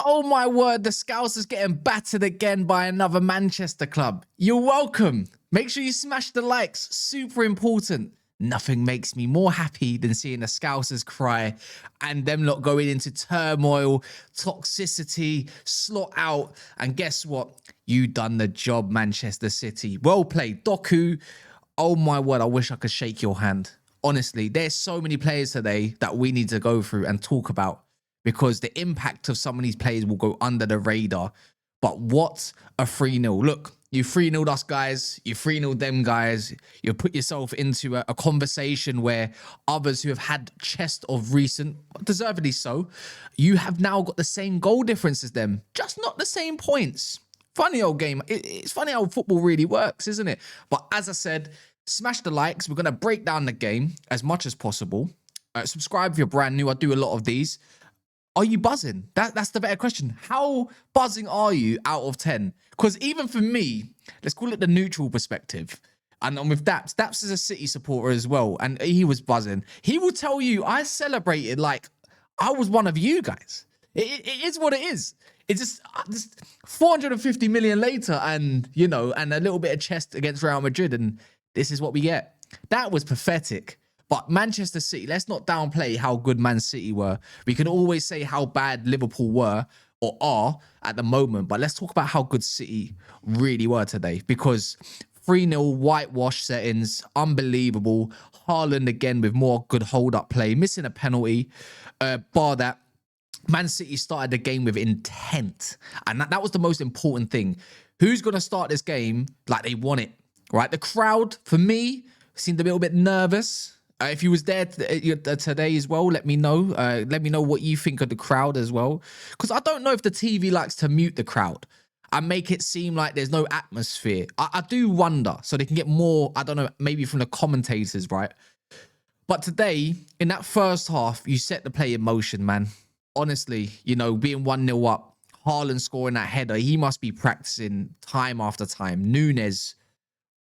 Oh my word, the Scousers is getting battered again by another Manchester club. You're welcome. Make sure you smash the likes, super important. Nothing makes me more happy than seeing the Scousers cry and them lot going into turmoil, toxicity, slot out. And guess what? You done the job, Manchester City. Well played, Doku. Oh my word, I wish I could shake your hand. Honestly, there's so many players today that we need to go through and talk about, because the impact of some of these players will go under the radar. But what a 3-0. Look, you 3-0'd us, guys. You 3-0'd them, guys. You put yourself into a conversation where others who have had chest of recent, deservedly so, you have now got the same goal difference as them, just not the same points. Funny old game. It's funny how football really works, isn't it? But as I said, smash the likes. We're going to break down the game as much as possible. Subscribe if you're brand new. I do a lot of these. Are you buzzing? That's the better question. How buzzing are you out of 10? Because even for me, let's call it the neutral perspective. And I'm with Daps. Daps is a City supporter as well. And he was buzzing. He will tell you, I celebrated like I was one of you guys. It is what it is. It's just 450 million later and, you know, and a little bit of chest against Real Madrid. And this is what we get. That was pathetic. But Manchester City, let's not downplay how good Man City were. We can always say how bad Liverpool were or are at the moment, but let's talk about how good City really were today, because 3-0 whitewash settings, unbelievable. Haaland again with more good hold-up play, missing a penalty. Bar that, Man City started the game with intent, and that was the most important thing. Who's going to start this game like they want it, right? The crowd, for me, seemed a little bit nervous. If you was there today as well, let me know. Let me know what you think of the crowd as well. Because I don't know if the TV likes to mute the crowd and make it seem like there's no atmosphere. I do wonder. So they can get more, I don't know, maybe from the commentators, right? But today, in that first half, you set the play in motion, man. Honestly, you know, being 1-0 up, Haaland scoring that header, he must be practicing time after time. Núñez,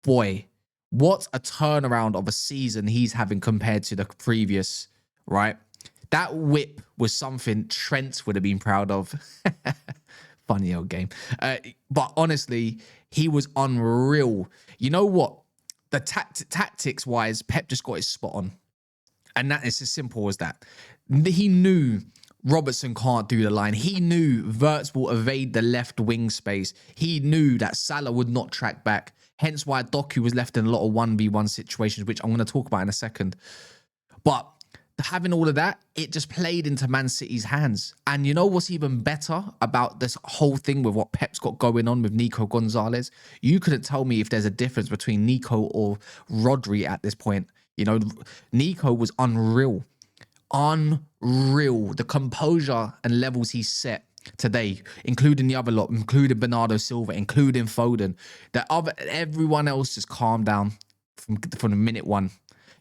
boy, what a turnaround of a season he's having compared to the previous, right? That whip was something Trent would have been proud of. Funny old game. But honestly, he was unreal. You know what? The tactics-wise, Pep just got his spot on. And that is as simple as that. He knew Robertson can't do the line. He knew Wirtz will evade the left wing space. He knew that Salah would not track back. Hence why Doku was left in a lot of 1v1 situations, which I'm going to talk about in a second. But having all of that, it just played into Man City's hands. And you know what's even better about this whole thing with what Pep's got going on with Nico Gonzalez? You couldn't tell me if there's a difference between Nico or Rodri at this point. You know, Nico was unreal. Unreal. The composure and levels he set today, including the other lot, including Bernardo Silva, including Foden, everyone else just calmed down from the minute one.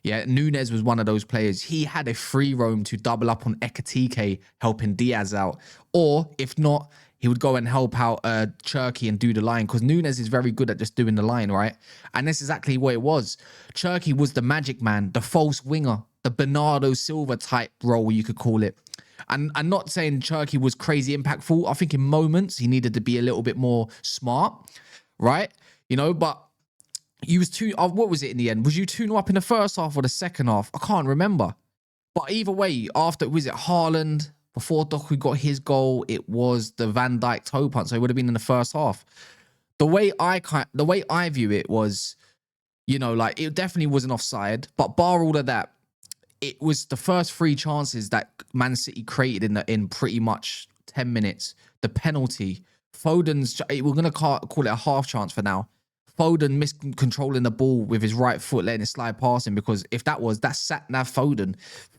Yeah, Núñez was one of those players. He had a free roam to double up on Ekitike, helping Diaz out. Or, if not, he would go and help out Cherki and do the line, because Núñez is very good at just doing the line, right? And that's exactly what it was. Cherki was the magic man, the false winger, the Bernardo Silva type role, you could call it. And I'm not saying Cherki was crazy impactful. I think in moments he needed to be a little bit more smart, right? You know, but he was what was it in the end? Was you 2-0 up in the first half or the second half? I can't remember. But either way, after, was it Haaland? Before Doku got his goal, it was the Van Dijk toe punch. So it would have been in the first half. The way I view it was, you know, like it definitely wasn't offside. But bar all of that, it was the first 3 chances that Man City created in pretty much 10 minutes. The penalty, Foden's, we're going to call it a half chance for now. Foden miscontrolling the ball with his right foot, letting it slide past him, because if that's sat-nav Foden,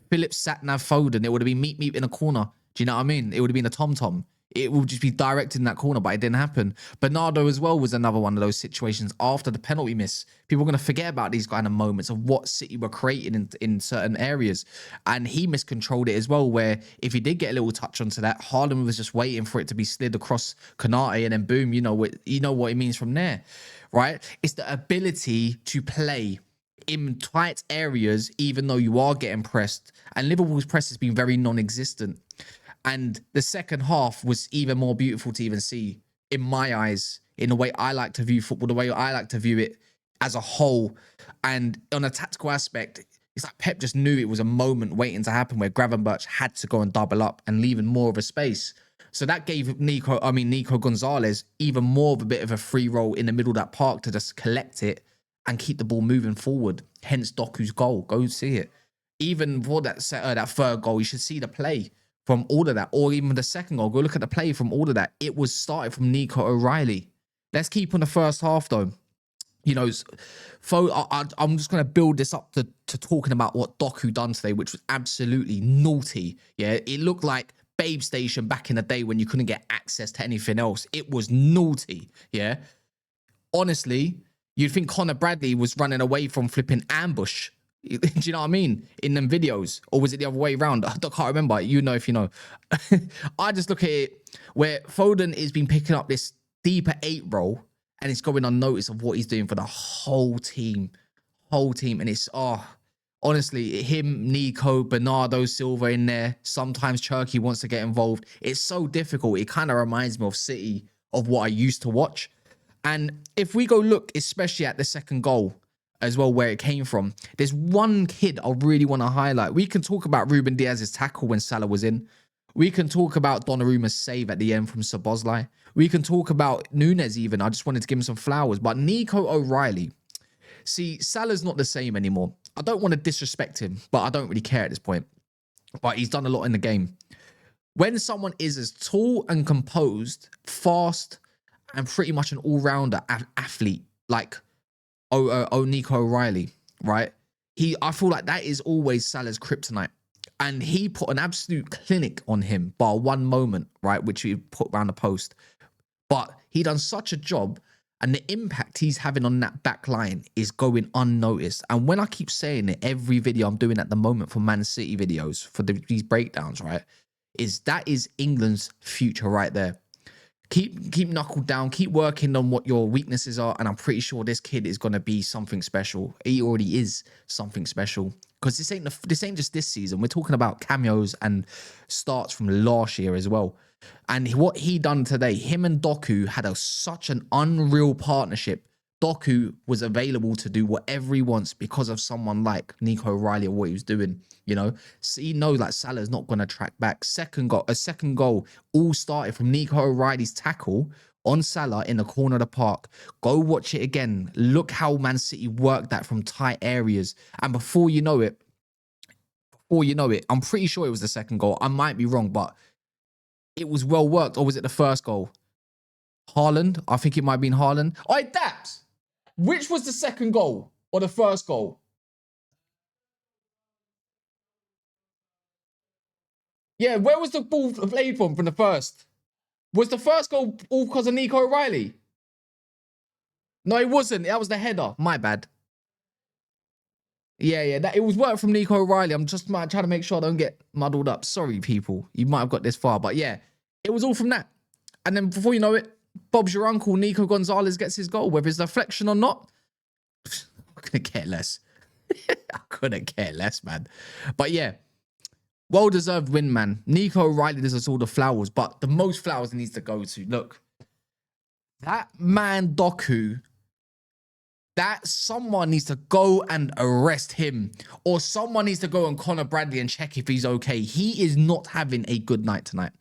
Phillips sat-nav Foden, it would have been meet in a corner. Do you know what I mean? It would have been a tom-tom. It would just be directed in that corner, but it didn't happen. Bernardo as well was another one of those situations after the penalty miss. People are going to forget about these kind of moments of what City were creating in certain areas. And he miscontrolled it as well, where if he did get a little touch onto that, Haaland was just waiting for it to be slid across Konate, and then boom, you know what it means from there, right? It's the ability to play in tight areas, even though you are getting pressed. And Liverpool's press has been very non-existent. And the second half was even more beautiful to even see, in my eyes, in the way I like to view football, the way I like to view it as a whole. And on a tactical aspect, it's like Pep just knew it was a moment waiting to happen where Gravenberch had to go and double up and leaving more of a space. So that gave Nico Gonzalez even more of a bit of a free roll in the middle of that park to just collect it and keep the ball moving forward. Hence Doku's goal. Go see it. Even for that third goal, you should see the play from all of that. Or even the second goal. Go look at the play from all of that. It was started from Nico O'Reilly. Let's keep on the first half though. You know, I'm just going to build this up to talking about what Doku done today, which was absolutely naughty. Yeah, it looked like Babe Station back in the day when you couldn't get access to anything else. It was naughty. Yeah, honestly, you'd think Connor Bradley was running away from flipping ambush. Do you know what I mean? In them videos, or was it the other way around? I can't remember. You know if you know. I just look at it where Foden has been picking up this deeper 8 role. And it's going unnoticed of what he's doing for the whole team. And it's, honestly, him, Nico, Bernardo Silva in there. Sometimes Cherky wants to get involved. It's so difficult. It kind of reminds me of City, of what I used to watch. And if we go look, especially at the second goal as well, where it came from, there's one kid I really want to highlight. We can talk about Ruben Diaz's tackle when Salah was in. We can talk about Donnarumma's save at the end from Szoboszlai. We can talk about Nunes even. I just wanted to give him some flowers. But Nico O'Reilly. See, Salah's not the same anymore. I don't want to disrespect him, but I don't really care at this point. But he's done a lot in the game. When someone is as tall and composed, fast, and pretty much an all-rounder athlete like Nico O'Reilly, right? I feel like that is always Salah's kryptonite. And he put an absolute clinic on him bar one moment, right, which he put around the post. But he done such a job, and the impact he's having on that back line is going unnoticed. And when I keep saying it, every video I'm doing at the moment for Man City videos, for these breakdowns, right, that is England's future right there. Keep knuckled down, keep working on what your weaknesses are, and I'm pretty sure this kid is going to be something special. He already is something special. Because this ain't just this season. We're talking about cameos and starts from last year as well. And what he done today, him and Doku had such an unreal partnership. Doku was available to do whatever he wants because of someone like Nico O'Reilly or what he was doing. You know, so he knows like Salah's not going to track back. A second goal all started from Nico O'Reilly's tackle on Salah in the corner of the park. Go watch it again. Look how Man City worked that from tight areas. And before you know it, I'm pretty sure it was the second goal. I might be wrong, but it was well worked. Or was it the first goal? Haaland? I think it might have been Haaland. Oi, Daps! Which was the second goal or the first goal? Yeah, where was the ball played from the first? Was the first goal all because of Nico O'Reilly? No, it wasn't. That was the header. My bad. Yeah. It was work from Nico O'Reilly. I'm just trying to make sure I don't get muddled up. Sorry, people. You might have got this far. But yeah, it was all from that. And then before you know it, Bob's your uncle, Nico Gonzalez, gets his goal. Whether it's a deflection or not, I couldn't care less. I couldn't care less, man. But yeah, well-deserved win, man. Nico O'Reilly deserves all the flowers, but the most flowers he needs to go to. Look, that man Doku, that someone needs to go and arrest him, or someone needs to go on Connor Bradley and check if he's okay. He is not having a good night tonight.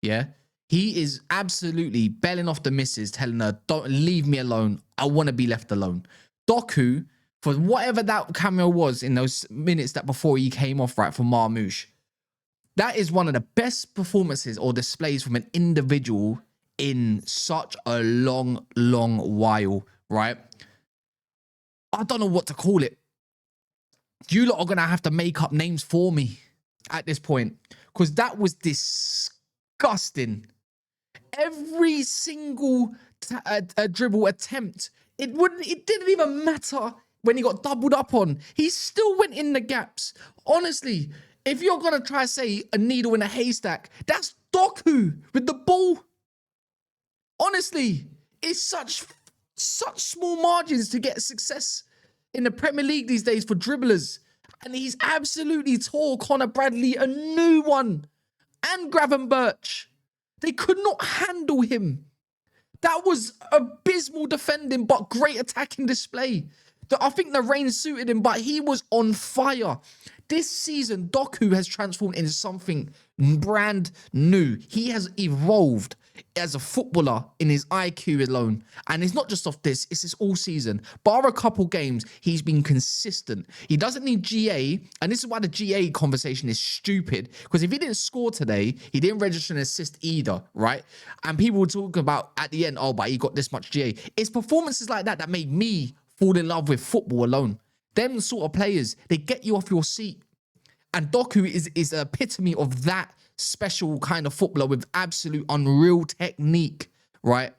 Yeah? He is absolutely belling off the missus, telling her, don't leave me alone. I want to be left alone. Doku, for whatever that cameo was in those minutes that before he came off, right, for Marmoush, that is one of the best performances or displays from an individual in such a long, long while, right? I don't know what to call it. You lot are going to have to make up names for me at this point, because that was disgusting. Every single dribble attempt, it didn't even matter when he got doubled up on. He still went in the gaps. Honestly, if you're going to try to say a needle in a haystack, that's Doku with the ball. Honestly, it's such small margins to get success in the Premier League these days for dribblers. And he's absolutely tore Connor Bradley a new one. and Gravenberch. They could not handle him. That was abysmal defending, but great attacking display. I think the rain suited him, but he was on fire. This season, Doku has transformed into something brand new. He has evolved as a footballer in his IQ alone. And it's not just off this, it's this all season. Bar a couple games, he's been consistent. He doesn't need GA, and this is why the GA conversation is stupid. Because if he didn't score today, he didn't register an assist either, right? And people were talking about at the end, oh, but he got this much GA. It's performances like that that made me fall in love with football alone. Them sort of players, they get you off your seat. And Doku is an epitome of that special kind of footballer with absolute unreal technique, right?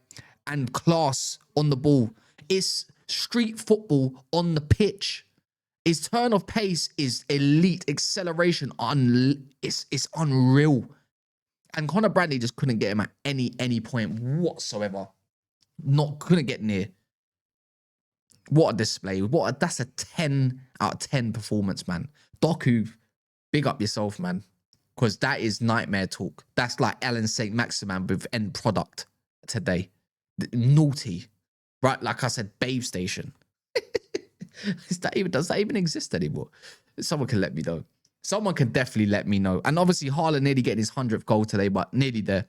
And class on the ball. It's street football on the pitch. His turn of pace is elite. Acceleration, it's unreal. And Conor Bradley just couldn't get him at any point whatsoever. Couldn't get near. What a display. That's a 10 out of 10 performance, man. Doku, big up yourself, man. Because that is nightmare talk. That's like Alan St. Maximan with end product today. Naughty. Right, like I said, Babe Station. Does that even exist anymore? Someone can let me know. Someone can definitely let me know. And obviously, Haaland nearly getting his 100th goal today, but nearly there.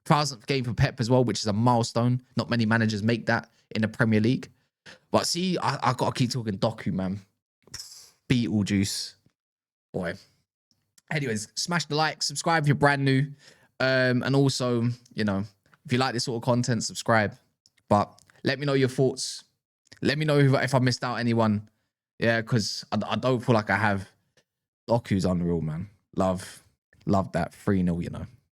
1000th game for Pep as well, which is a milestone. Not many managers make that in the Premier League. But see, I got to keep talking Doku, man. Beetlejuice. Boy. Anyways, smash the like, subscribe if you're brand new. And also, you know, if you like this sort of content, subscribe. But let me know your thoughts. Let me know if I missed out anyone. Yeah, because I don't feel like I have. Doku's unreal, man. Love that 3-0, you know.